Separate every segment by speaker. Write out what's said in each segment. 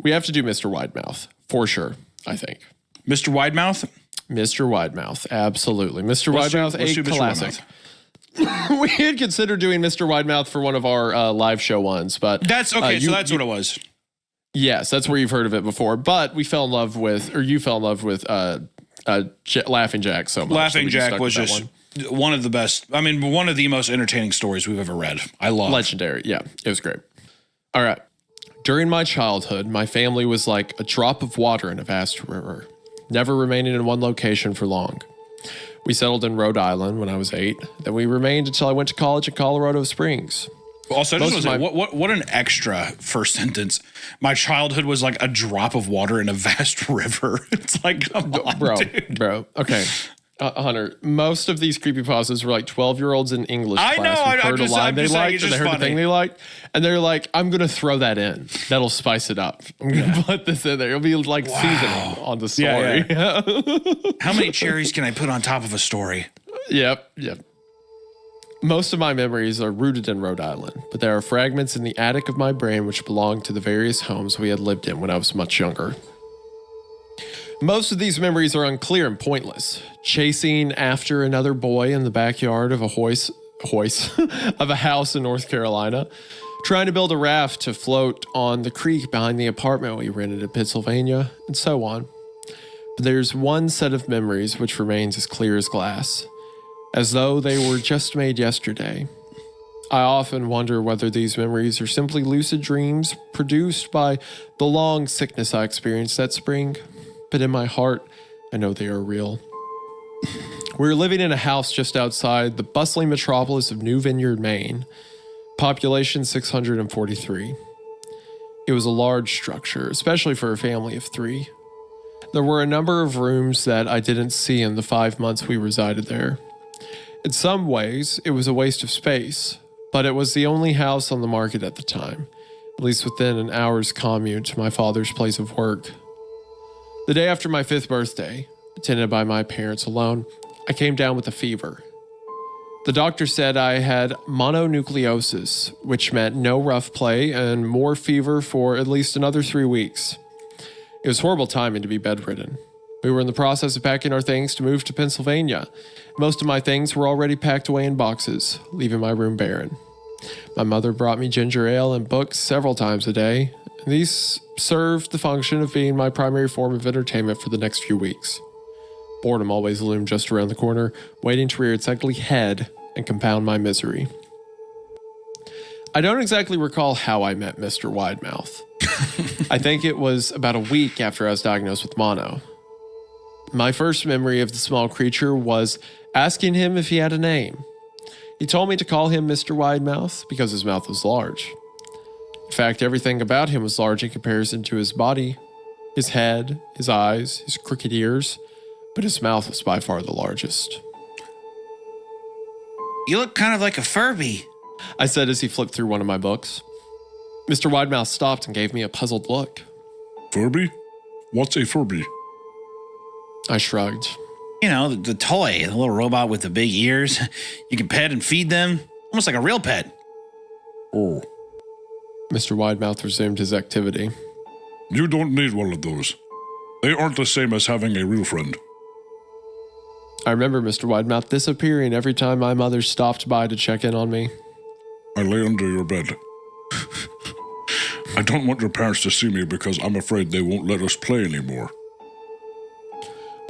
Speaker 1: We have to do Mr. Widemouth for sure, I think.
Speaker 2: Mr. Widemouth?
Speaker 1: Mr. Widemouth, absolutely. Mr. Widemouth, a classic. We had considered doing Mr. Widemouth for one of our live show ones, but...
Speaker 2: That's okay, so that's what it was.
Speaker 1: Yes, that's where you've heard of it before, but we fell in love with, or you fell in love with Laughing Jack so much.
Speaker 2: Laughing Jack was just one of the best, I mean, one of the most entertaining stories we've ever read. I love it.
Speaker 1: Legendary, yeah, it was great. All right. During my childhood, my family was like a drop of water in a vast river, never remaining in one location for long. We settled in Rhode Island when I was 8. Then we remained until I went to college in Colorado Springs.
Speaker 2: Also, I just want to say, what an extra first sentence. My childhood was like a drop of water in a vast river. It's like, come on,
Speaker 1: bro. Okay. Hunter, most of these creepypastas were like 12-year-olds in English class.
Speaker 2: I know.
Speaker 1: Who heard a line they liked, and they heard a thing they liked. And they're like, I'm going to throw that in. That'll spice it up. I'm going to put this in there. It'll be like seasoning on the story.
Speaker 2: Yeah. How many cherries can I put on top of a story?
Speaker 1: Yep. Most of my memories are rooted in Rhode Island, but there are fragments in the attic of my brain which belong to the various homes we had lived in when I was much younger. Most of these memories are unclear and pointless. Chasing after another boy in the backyard of a of a house in North Carolina, trying to build a raft to float on the creek behind the apartment we rented in Pennsylvania, and so on. But there's one set of memories which remains as clear as glass, as though they were just made yesterday. I often wonder whether these memories are simply lucid dreams produced by the long sickness I experienced that spring. But in my heart, I know they are real. We were living in a house just outside the bustling metropolis of New Vineyard, Maine. Population 643. It was a large structure, especially for a family of 3. There were a number of rooms that I didn't see in the 5 months we resided there. In some ways, it was a waste of space, but it was the only house on the market at the time, at least within an hour's commute to my father's place of work. The day after my 5th birthday, attended by my parents alone, I came down with a fever. The doctor said I had mononucleosis, which meant no rough play and more fever for at least another 3 weeks. It was horrible timing to be bedridden. We were in the process of packing our things to move to Pennsylvania. Most of my things were already packed away in boxes, leaving my room barren. My mother brought me ginger ale and books several times a day. These served the function of being my primary form of entertainment for the next few weeks. Boredom always loomed just around the corner, waiting to rear its ugly head and compound my misery. I don't exactly recall how I met Mr. Widemouth. I think it was about a week after I was diagnosed with mono. My first memory of the small creature was asking him if he had a name. He told me to call him Mr. Widemouth because his mouth was large. In fact, everything about him was large in comparison to his body, his head, his eyes, his crooked ears, but his mouth was by far the largest.
Speaker 2: You look kind of like a Furby,
Speaker 1: I said as he flipped through one of my books. Mr. Widemouth stopped and gave me a puzzled look.
Speaker 3: Furby? What's a Furby?
Speaker 1: I shrugged.
Speaker 2: You know, the toy, the little robot with the big ears. You can pet and feed them, almost like a real pet.
Speaker 3: Oh.
Speaker 1: Mr. Widemouth resumed his activity.
Speaker 3: You don't need one of those. They aren't the same as having a real friend.
Speaker 1: I remember Mr. Widemouth disappearing every time my mother stopped by to check in on me.
Speaker 3: I lay under your bed. I don't want your parents to see me because I'm afraid they won't let us play anymore.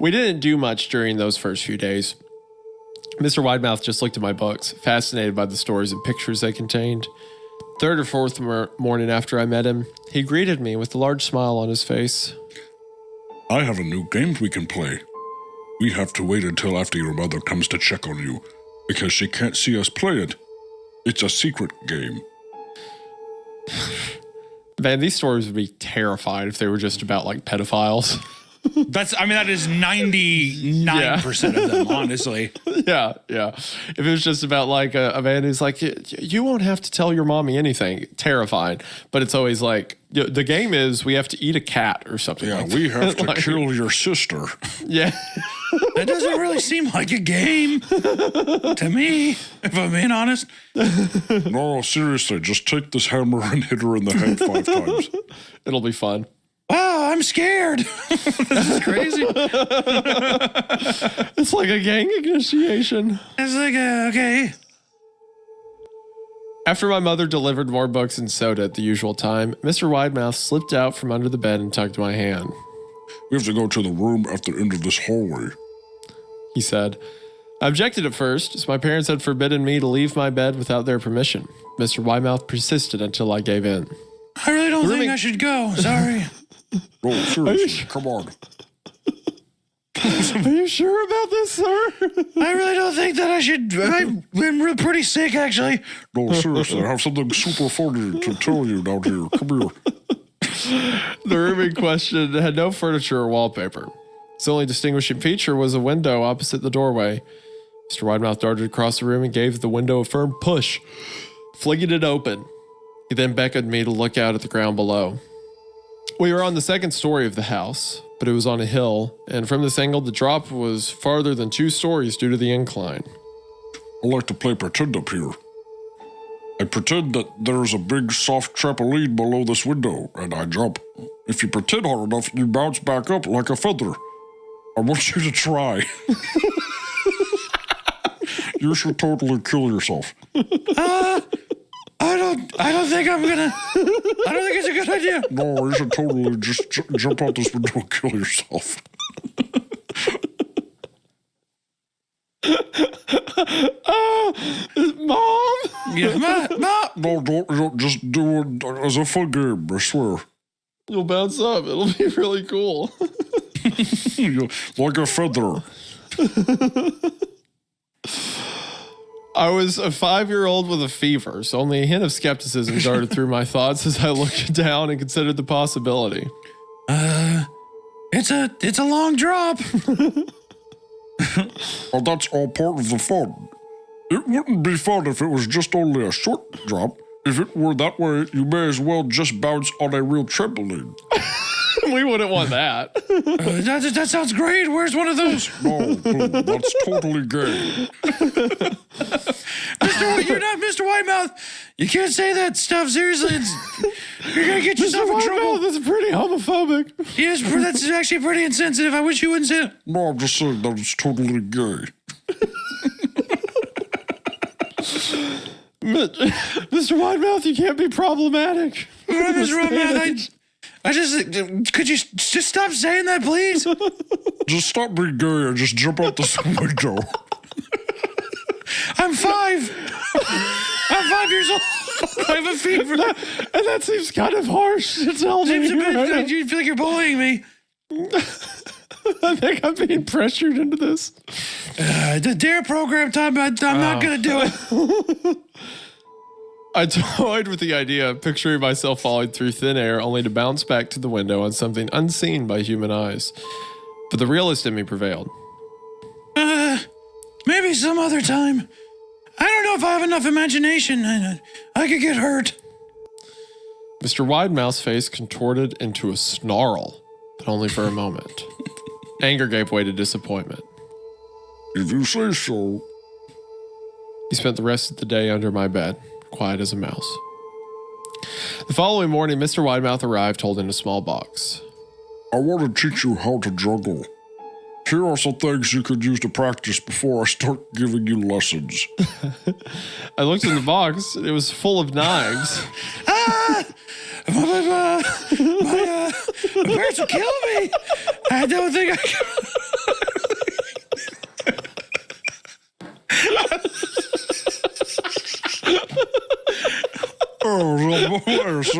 Speaker 1: We didn't do much during those first few days. Mr. Widemouth just looked at my books, fascinated by the stories and pictures they contained. 3rd or 4th morning after I met him, he greeted me with a large smile on his face.
Speaker 3: I have a new game we can play. We have to wait until after your mother comes to check on you, because she can't see us play it. It's a secret game.
Speaker 1: Man, these stories would be terrified if they were just about, like, pedophiles.
Speaker 2: That is 99% of them, honestly.
Speaker 1: Yeah. If it was just about like a man who's like, you won't have to tell your mommy anything. Terrifying. But it's always like, the game is we have to eat a cat or something.
Speaker 3: Yeah,
Speaker 1: like
Speaker 3: we have to
Speaker 1: like,
Speaker 3: kill your sister.
Speaker 1: Yeah.
Speaker 2: That doesn't really seem like a game to me, if I'm being honest.
Speaker 3: No, seriously, just take this hammer and hit her in the head 5 times.
Speaker 1: It'll be fun.
Speaker 2: Wow, I'm scared. This is crazy.
Speaker 1: It's like a gang initiation.
Speaker 2: It's like, okay.
Speaker 1: After my mother delivered more books and soda at the usual time, Mr. Widemouth slipped out from under the bed and tugged my hand.
Speaker 3: We have to go to the room at the end of this hallway,
Speaker 1: He said. I objected at first, as my parents had forbidden me to leave my bed without their permission. Mr. Widemouth persisted until I gave in.
Speaker 2: I really don't think I should go. Sorry.
Speaker 3: No, seriously, come on.
Speaker 1: Are you sure about this, sir?
Speaker 2: I really don't think that I should. I'm pretty sick, actually.
Speaker 3: No, seriously, I have something super funny to tell you down here. Come here.
Speaker 1: The room in question had no furniture or wallpaper. Its only distinguishing feature was a window opposite the doorway. Mr. Widemouth darted across the room and gave the window a firm push, flinging it open. He then beckoned me to look out at the ground below. We were on the second story of the house, but it was on a hill, and from this angle, the drop was farther than 2 stories due to the incline.
Speaker 3: I like to play pretend up here. I pretend that there's a big soft trampoline below this window, and I jump. If you pretend hard enough, you bounce back up like a feather. I want you to try. You should totally kill yourself.
Speaker 2: I don't think I'm gonna. I don't think it's a good idea.
Speaker 3: No, you should totally just jump out this window and kill yourself.
Speaker 1: Mom?
Speaker 2: Yeah, Mom.
Speaker 3: No, don't just do it as a fun game, I swear.
Speaker 1: You'll bounce up. It'll be really cool.
Speaker 3: Like a feather.
Speaker 1: I was a 5-year-old with a fever, so only a hint of skepticism darted through my thoughts as I looked down and considered the possibility.
Speaker 2: It's a long drop.
Speaker 3: Well, that's all part of the fun. It wouldn't be fun if it was just only a short drop. If it were that way, you may as well just bounce on a real trampoline.
Speaker 1: We wouldn't want that.
Speaker 2: That sounds great. Where's one of those?
Speaker 3: No, that's totally gay.
Speaker 2: You're not Mr. Widemouth. You can't say that stuff. Seriously, you're gonna get yourself in trouble.
Speaker 1: That's pretty homophobic.
Speaker 2: Yes, that's actually pretty insensitive. I wish you wouldn't say it.
Speaker 3: No, I'm just saying that it's totally gay.
Speaker 1: Mr. Widemouth, you can't be problematic.
Speaker 2: Mr. Widemouth, I just could you just stop saying that, please?
Speaker 3: Just stop being gay and just jump out this window.
Speaker 2: I'm 5. I'm 5 years old. I have a fever.
Speaker 1: And that seems kind of harsh to tell me.
Speaker 2: Do you feel like you're bullying me?
Speaker 1: I think I'm being pressured into this.
Speaker 2: The DARE program, Tom, I'm not going to do it.
Speaker 1: I toyed with the idea of picturing myself falling through thin air only to bounce back to the window on something unseen by human eyes. But the realist in me prevailed.
Speaker 2: Maybe some other time. I don't know if I have enough imagination. I could get hurt.
Speaker 1: Mr. Widemouth's face contorted into a snarl, but only for a moment. Anger gave way to disappointment.
Speaker 3: If you say so.
Speaker 1: He spent the rest of the day under my bed, quiet as a mouse. The following morning, Mr. Widemouth arrived holding a small box.
Speaker 3: I want to teach you how to juggle. Here are some things you could use to practice before I start giving you lessons.
Speaker 1: I looked in the box. It was full of knives.
Speaker 2: My parents will kill me. I don't think I can.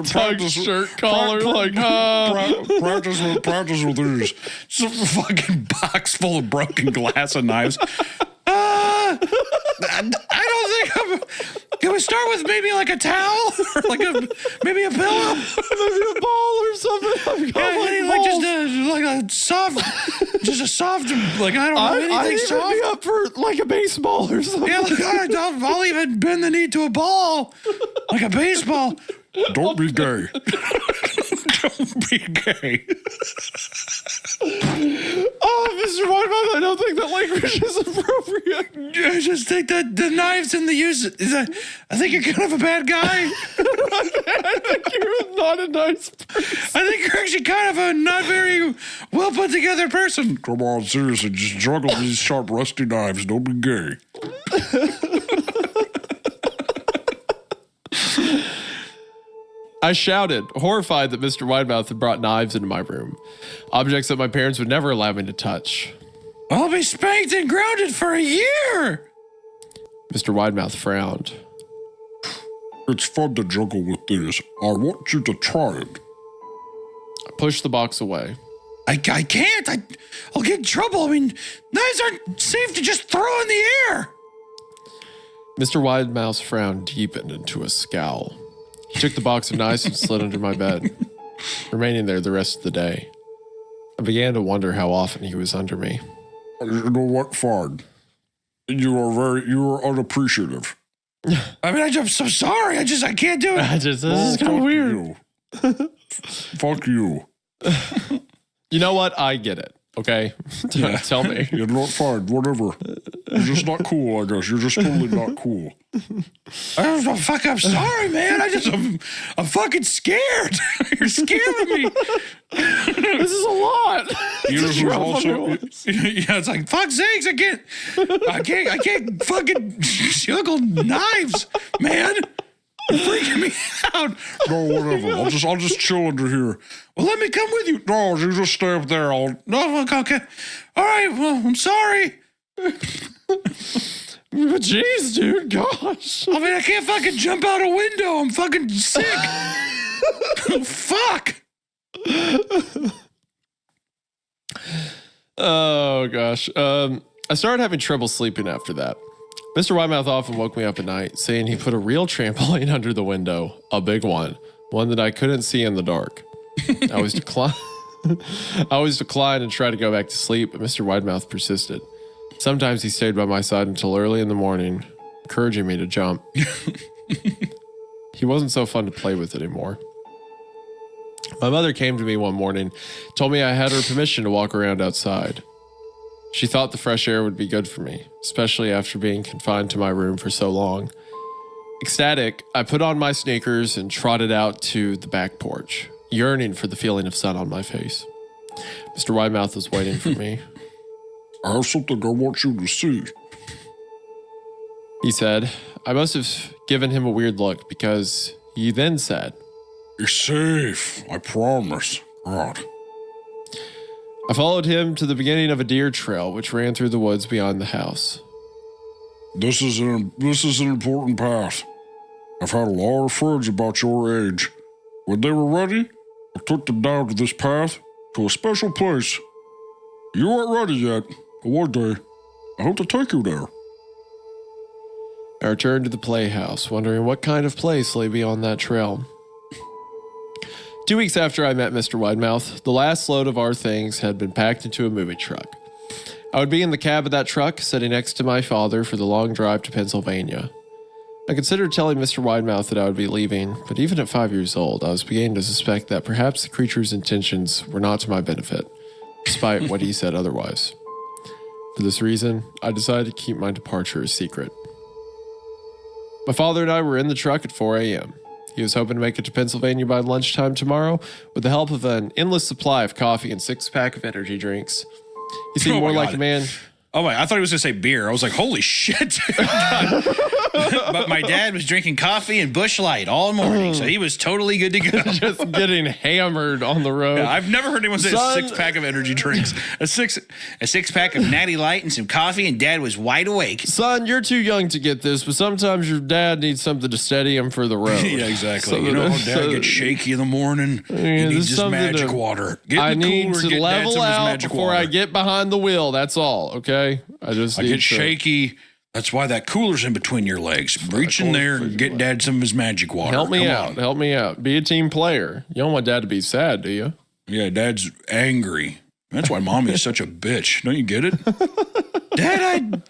Speaker 1: Tugged shirt collar,
Speaker 3: practice with these.
Speaker 2: Some fucking box full of broken glass and knives. I don't think I'm. Can we start with maybe like a towel or maybe a pillow,
Speaker 1: maybe a ball or something?
Speaker 2: Like just a soft, like I don't know anything soft.
Speaker 1: I'd be up for like a baseball or something.
Speaker 2: Yeah, I'll even bend the knee to a ball, like a baseball.
Speaker 3: Don't be gay.
Speaker 2: Don't be gay.
Speaker 1: Oh, Mr. Widemouth, I don't think that language is appropriate.
Speaker 2: I just think that the knives and the use I think you're kind of a bad guy.
Speaker 1: I think you're not a nice person.
Speaker 2: I think you're actually kind of a not very well put together person.
Speaker 3: Come on, seriously, just juggle these sharp, rusty knives. Don't be gay.
Speaker 1: I shouted, horrified that Mr. Widemouth had brought knives into my room, objects that my parents would never allow me to touch.
Speaker 2: I'll be spanked and grounded for a year.
Speaker 1: Mr. Widemouth frowned.
Speaker 3: It's fun to juggle with this. I want you to try it.
Speaker 1: I pushed the box away.
Speaker 2: I can't. I'll get in trouble. I mean, knives aren't safe to just throw in the air.
Speaker 1: Mr. Widemouth's frown deepened into a scowl. He took the box of knives and slid under my bed, remaining there the rest of the day. I began to wonder how often he was under me.
Speaker 3: You know what, fine. You are unappreciative.
Speaker 2: I mean, I'm so sorry. I can't do it.
Speaker 1: This is kind of weird.
Speaker 3: Fuck you.
Speaker 1: You know what? I get it. Okay?
Speaker 2: Yeah.
Speaker 1: Tell me.
Speaker 3: You're not fine, whatever. You're just not cool, I guess. You're just totally not cool.
Speaker 2: I'm sorry, man. I'm fucking scared. You're scaring me.
Speaker 1: This is a lot.
Speaker 3: You know who's also...
Speaker 2: Yeah, it's like, fuck's sakes, I can't fucking juggle knives, man. You're freaking me out.
Speaker 3: No, whatever. I'll just chill under here.
Speaker 2: Well, let me come with you.
Speaker 3: No, you just stay up there.
Speaker 2: No, okay. All right, well, I'm sorry.
Speaker 1: Jeez, dude, gosh.
Speaker 2: I mean, I can't fucking jump out a window. I'm fucking sick. Fuck.
Speaker 1: Oh, gosh. I started having trouble sleeping after that. Mr. Widemouth often woke me up at night, saying he put a real trampoline under the window, a big one that I couldn't see in the dark. I always declined and tried to go back to sleep, but Mr. Widemouth persisted. Sometimes he stayed by my side until early in the morning, encouraging me to jump. He wasn't so fun to play with anymore. My mother came to me one morning, told me I had her permission to walk around outside. She thought the fresh air would be good for me, especially after being confined to my room for so long. Ecstatic, I put on my sneakers and trotted out to the back porch, yearning for the feeling of sun on my face. Mr. Widemouth was waiting for me.
Speaker 3: I have something I want you to see.
Speaker 1: He said. I must have given him a weird look because he then said,
Speaker 3: You're safe, I promise. God.
Speaker 1: I followed him to the beginning of a deer trail which ran through the woods beyond the house.
Speaker 3: This is an important path. I've had a lot of friends about your age. When they were ready, I took them down to this path, to a special place. You aren't ready yet, but one day, I hope to take you there.
Speaker 1: I returned to the playhouse, wondering what kind of place lay beyond that trail. 2 weeks after I met Mr. Widemouth, the last load of our things had been packed into a movie truck. I would be in the cab of that truck, sitting next to my father for the long drive to Pennsylvania. I considered telling Mr. Widemouth that I would be leaving, but even at 5 years old, I was beginning to suspect that perhaps the creature's intentions were not to my benefit, despite what he said otherwise. For this reason, I decided to keep my departure a secret. My father and I were in the truck at 4 a.m. He was hoping to make it to Pennsylvania by lunchtime tomorrow with the help of an endless supply of coffee and 6-pack of energy drinks. He seemed more like a man...
Speaker 2: Oh, wait, I thought he was going to say beer. I was like, holy shit. But my dad was drinking coffee and Busch Light all morning, so he was totally good to go.
Speaker 1: Just getting hammered on the road.
Speaker 2: Yeah, I've never heard anyone say
Speaker 1: Son,
Speaker 2: a 6-pack of energy drinks. A six-pack of Natty Light and some coffee, and Dad was wide awake.
Speaker 1: Son, you're too young to get this, but sometimes your dad needs something to steady him for the road.
Speaker 2: Yeah, exactly. You know how Dad gets shaky in the morning? He needs his magic water.
Speaker 1: I need to level out before I get behind the wheel. That's all, okay? I get
Speaker 2: shaky. That's why that cooler's in between your legs. Reach in there and get Dad some of his magic water.
Speaker 1: Help me out. Be a team player. You don't want Dad to be sad, do you?
Speaker 2: Yeah, Dad's angry. That's why Mommy's such a bitch. Don't you get it? Dad,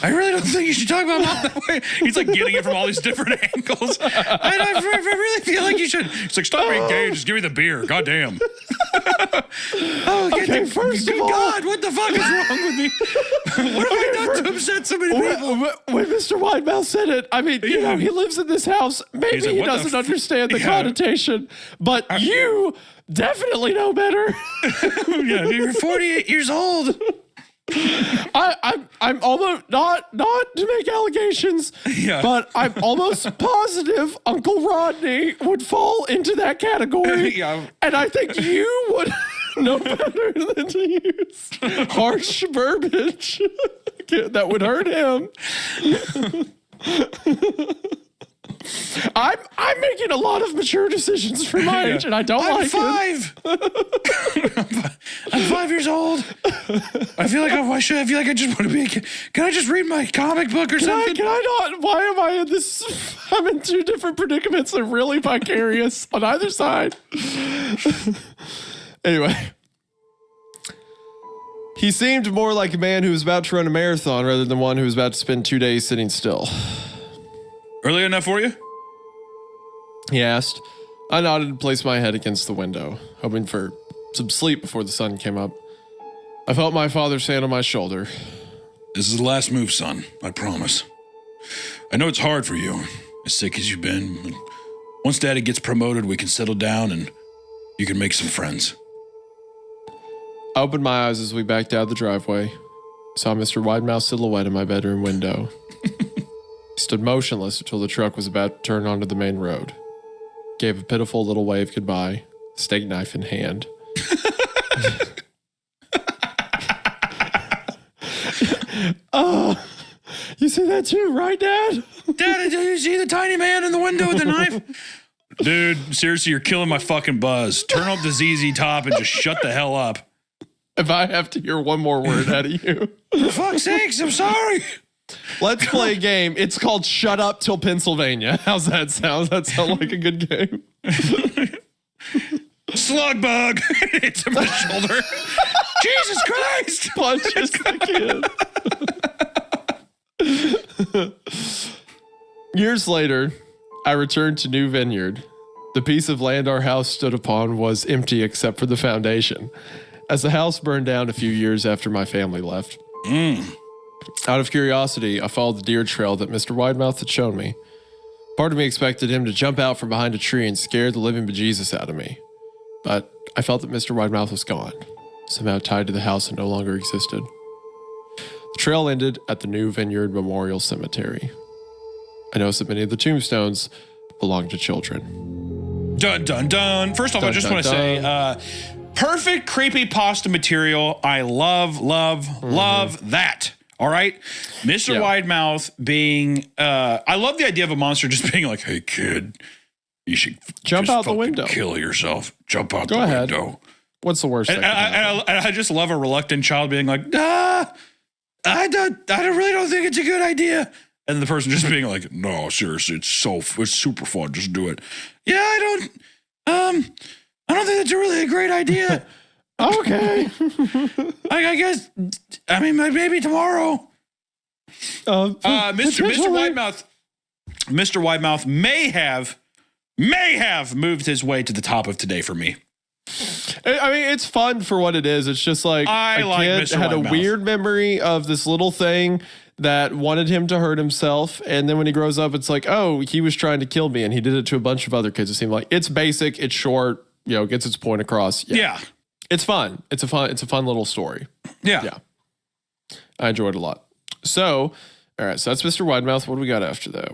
Speaker 2: I really don't think you should talk about Mom that way. He's like getting it from all these different angles. I really feel like you should. It's like, stop being gay. Just give me the beer. God damn.
Speaker 1: Okay, first of all,
Speaker 2: God, what the fuck is wrong with me? What have I done to upset so many people?
Speaker 1: when Mr. Widemouth said it, I mean, you know, he lives in this house. Maybe
Speaker 2: He's like,
Speaker 1: he
Speaker 2: what the
Speaker 1: doesn't understand the connotation, but you definitely know better.
Speaker 2: Yeah, you're 48 years old.
Speaker 1: I'm almost not to make allegations, but I'm almost positive Uncle Rodney would fall into that category.
Speaker 2: Yeah.
Speaker 1: And I think you would know better than to use harsh verbiage that would hurt him. I'm making a lot of mature decisions for my age, and I don't like it.
Speaker 2: I'm 5 years old. I feel like I just want to be a kid. Can I just read my comic book or something?
Speaker 1: Can I not? Why am I in this? I'm in two different predicaments. I'm really vicarious on either side. Anyway. He seemed more like a man who was about to run a marathon rather than one who was about to spend 2 days sitting still.
Speaker 2: Early enough for you?
Speaker 1: He asked. I nodded and placed my head against the window, hoping for some sleep before the sun came up. I felt my father's hand on my shoulder.
Speaker 2: This is the last move, son. I promise. I know it's hard for you, as sick as you've been. Once Daddy gets promoted, we can settle down and you can make some friends.
Speaker 1: I opened my eyes as we backed out of the driveway. Saw Mr. Widemouth's silhouette in my bedroom window. He stood motionless until the truck was about to turn onto the main road. Gave a pitiful little wave goodbye, steak knife in hand. You see that too, right, Dad?
Speaker 2: Dad, do you see the tiny man in the window with the knife? Dude, seriously, you're killing my fucking buzz. Turn up the ZZ Top and just shut the hell up.
Speaker 1: If I have to hear one more word out of you.
Speaker 2: For fuck's sakes, I'm sorry.
Speaker 1: Let's play a game. It's called Shut Up Till Pennsylvania. How's that sound? Does that sound like a good game?
Speaker 2: Slug bug. It's in my shoulder. Jesus Christ.
Speaker 1: Punches the kid. Years later, I returned to New Vineyard. The piece of land our house stood upon was empty except for the foundation, as the house burned down a few years after my family left. Out of curiosity, I followed the deer trail that Mr. Widemouth had shown me. Part of me expected him to jump out from behind a tree and scare the living bejesus out of me. But I felt that Mr. Widemouth was gone, somehow tied to the house and no longer existed. The trail ended at the New Vineyard Memorial Cemetery. I noticed that many of the tombstones belonged to children.
Speaker 2: Dun, dun, dun. First off, I just want to say, perfect creepypasta material. I love that. All right. Mr. Widemouth being, I love the idea of a monster just being like, hey, kid, you should
Speaker 1: jump
Speaker 2: just
Speaker 1: out the window.
Speaker 2: Kill yourself. Jump out
Speaker 1: Go
Speaker 2: the
Speaker 1: ahead.
Speaker 2: window.
Speaker 1: What's the worst thing?
Speaker 2: I just love a reluctant child being like, I really don't think it's a good idea. And the person just being like, no, seriously, it's super fun. Just do it. Yeah, I don't think that's really a great idea.
Speaker 1: Okay.
Speaker 2: I guess, I mean, maybe tomorrow. Mr. Widemouth may have moved his way to the top of today for me.
Speaker 1: I mean, it's fun for what it is. It's just like
Speaker 2: I like
Speaker 1: kid
Speaker 2: Mr.
Speaker 1: had
Speaker 2: Widemouth.
Speaker 1: a weird memory of this little thing that wanted him to hurt himself. And then when he grows up, it's like, oh, he was trying to kill me. And he did it to a bunch of other kids. It seemed like it's basic. It's short, gets its point across.
Speaker 2: Yeah.
Speaker 1: It's fun. It's a fun little story.
Speaker 2: Yeah.
Speaker 1: I enjoyed it a lot. So, all right. So that's Mr. Widemouth. What do we got after that?